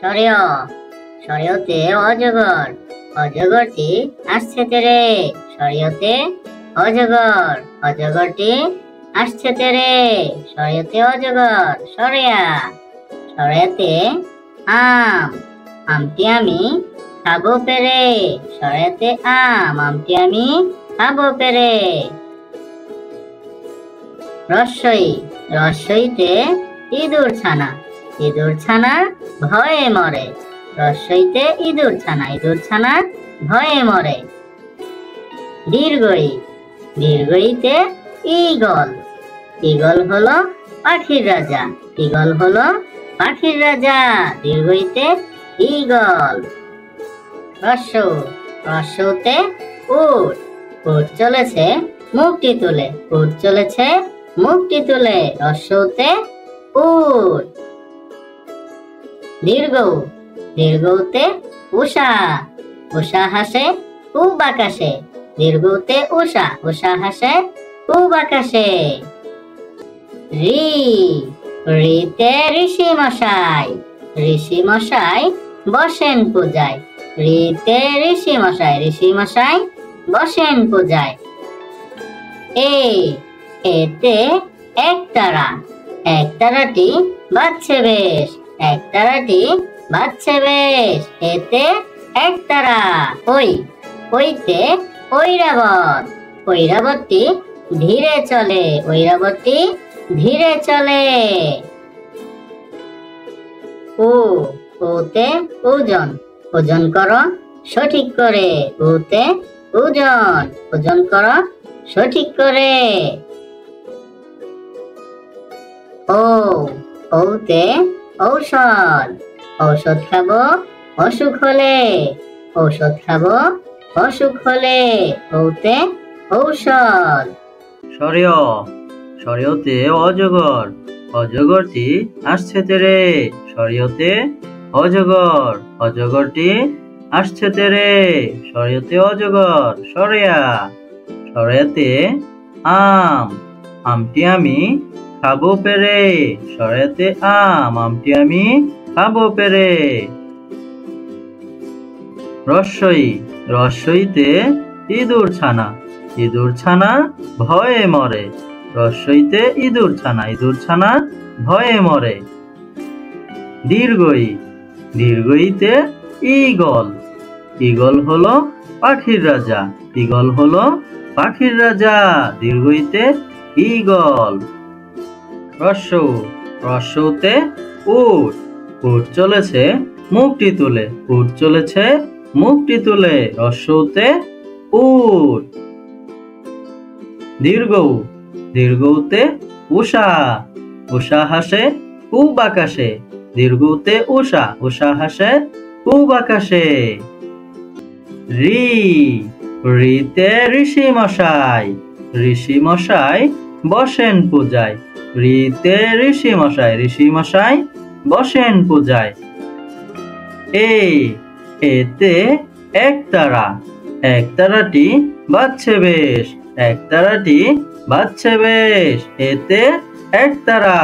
সরেয় সরেয়তে অজগর অজগরটি আসছে তেরে সরেয়তে অজগর অজগরটি আসছে তেরে সরেয়তে অজগর সরেয়া সরেয়াতে আম আমটি আমি খাবো পেরে সরেয়াতে আমটি আমি খাবো পেরে রস্বই রস্বইতে ইঁদুর ছানা ভয়ে মরে রস্বইতে ইঁদুর ছানা ভয়ে মরে দীর্ঘই দীর্ঘইতে ঈগল ঈগল হলো পাখির রাজা দীর্ঘইতে ঈগল রস্যতে উট উট চলেছে মুখটি তুলে রস্যতে উট দীর্ঘতে উষা হাসে খুব আকাশে দীর্ঘতে উষা হাসে খুব আকাশে ঋতে ঋষি মশাই বসেন পূজায় ঋতে ঋষি মশাই বসেন পূজায় এতে একতারাটি বাজছে বেশ এতে একতারা ওইতে ঐরাবতী ধীরে চলে ওতে ওজন করো সঠিক করে ওতে ওজন করো সঠিক করে ওতে ঔষধ খাবো অসুখ হলে ওতে ঔষধ সরেয়তে অজগর অজগরটি আসছে তেরে সরেয়তে অজগরটি আসছে তেরে সরেয়তে অজগর সরেয়াতে আমটি আমি খাবো পেরে সরেয়াতে আমটি আমি খাবো পেরে রস্বইতে ইঁদুর ছানা ভয়ে মরে রস্বইতে ইঁদুর ছানা ভয়ে মরে দীর্ঘইতে ঈগল হলো পাখির রাজা দীর্ঘইতে ঈগল রস্যতে উট চলেছে মুখটি তুলে রস্যতে উট দীর্ঘতে উষা হাসে খুব আকাশে দীর্ঘতে উষা হাসে খুব আকাশে ঋতে ঋষি মশাই বসেন পূজায় ঋতে ঋষি মশাই বসেন পূজায় এতে একতারাটি বাজছে বেশ এতে একতারা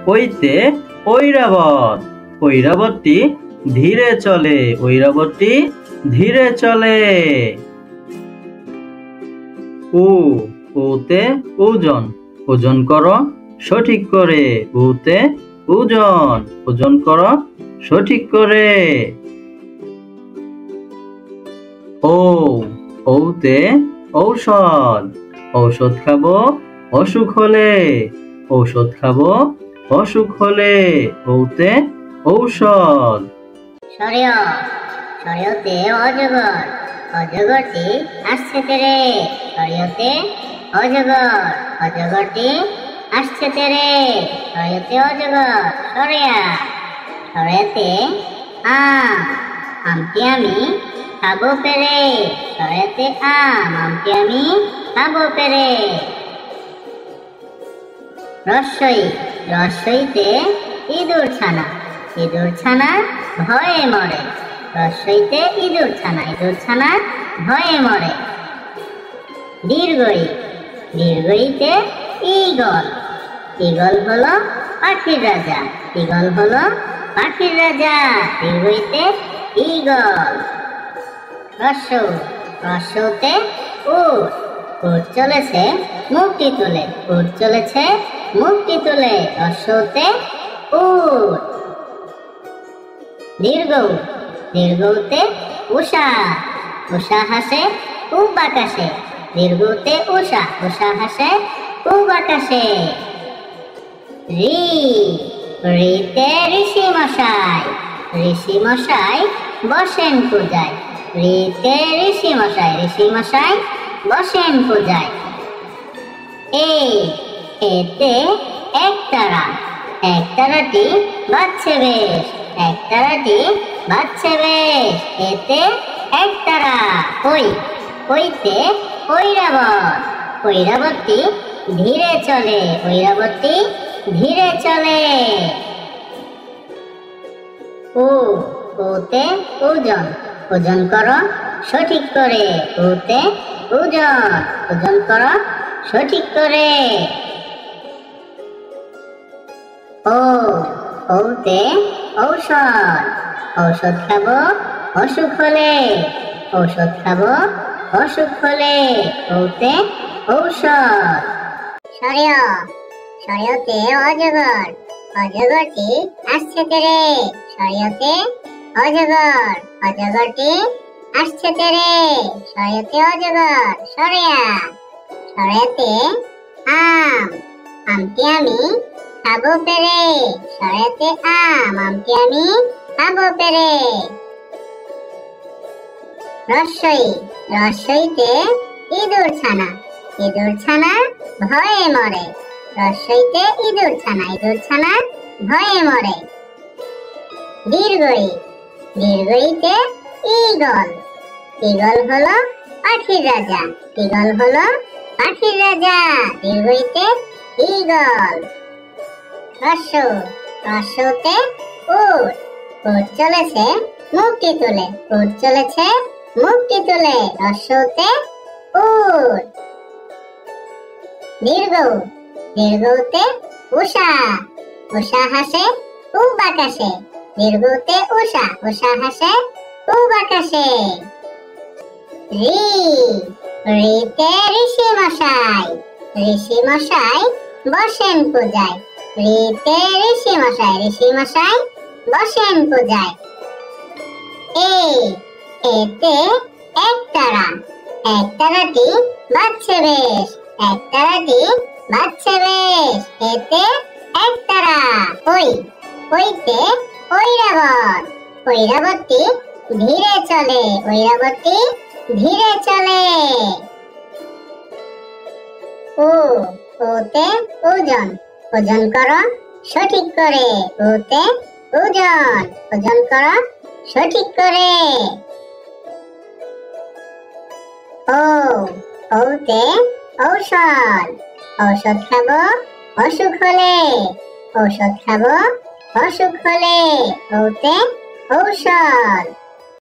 ওইতে ঐরাবতী ধীরে চলে ওতে ওজন করো সঠিক করে ওতে ওজন করো সঠিক করে ওতে ঔষধ খাবো অসুখ হলে ওতে ঔষধ সরেয়তে অজগরটি আসছে তেরে সরেয়তে অজগরটি আসছে তেরে সরেয়তে অজগর সরেয়াতে আমটি আমি খাবো পেরে সরেয়াতে আমটি আমি খাবো পেরে রস্বইতে ইঁদুর ছানা ভয়ে মরে রস্বইতে ইঁদুর ছানা ভয়ে মরে দীর্ঘইতে ঈগল হলো পাখির পাখির রাজা দীর্ঘইতে ঈগল। রস্য রস্যতে উট উট চলেছে মুখটি তুলে উট চলেছে মুখটি তুলে রস্যতে উট। দীর্ঘ দীর্ঘতে উষা উষা হাসে খুব আকাশে দীর্ঘতে উষা উষা হাসে খুব আকাশে। ঋ ঋতে ঋষি মশাই ঋষি মশাই বসেন পূজায় ঋতে ঋষি মশাই বসেন পূজায়। এতে একতারা একতারাটি বাজছে বেশ একতারাটি বাজছে বেশ এতে একতারা। ওইতে ঐরাবত ঐরাবতী ধীরে চলে ঐরাবতী ধীরে চলে। ওতে ওজন ওজন করো সঠিক করে ওতে ওজন করো সঠিক করে। ওতে ঔষধ ঔষধ খাবো অসুখ হলে ঔষধ খাবো অসুখ হলে ওতে ঔষধ। শর্যতে অজগর অজগরটি আসছে তেরে শর্যতে অজগর অজগরটি আসছে তেরে শর্যতে অজগর। শর্যতে আমটি আমি খাবো পেরে শর্যতে আমটি আমি খাবো পেরে। রস্যইতে ইঁদুর ছানা ভয়ে মরে রস্যইতে ইঁদুর ছানা ভয়ে মরে। দীর্ঘইতে ঈগল ঈগল হলো পাখির রাজা দীর্ঘইতে ঈগল। রস্যতে উট উট চলেছে মুখটি তুলে রস্যতে উট। দীর্ঘতে উষা উষা হাসে খুব আকাশে দীর্ঘতে উষা হাসে খুব আকাশে। ঋতে ঋষি মশাই বসেন পূজায় ঋতে ঋষি মশাই বসেন পূজায়। এতে একতারা একতারাটি বাজছে বেশ এতে একতারা। ওইতে ঐরাবত ঐরাবতী ধীরে চলে ওতে ওজন ওজন করো সঠিক করে ওতে ওজন করো সঠিক করে। ওতে ঔষধ ঔষধ খাবো অসুখ হলে ওতে ঔষধ।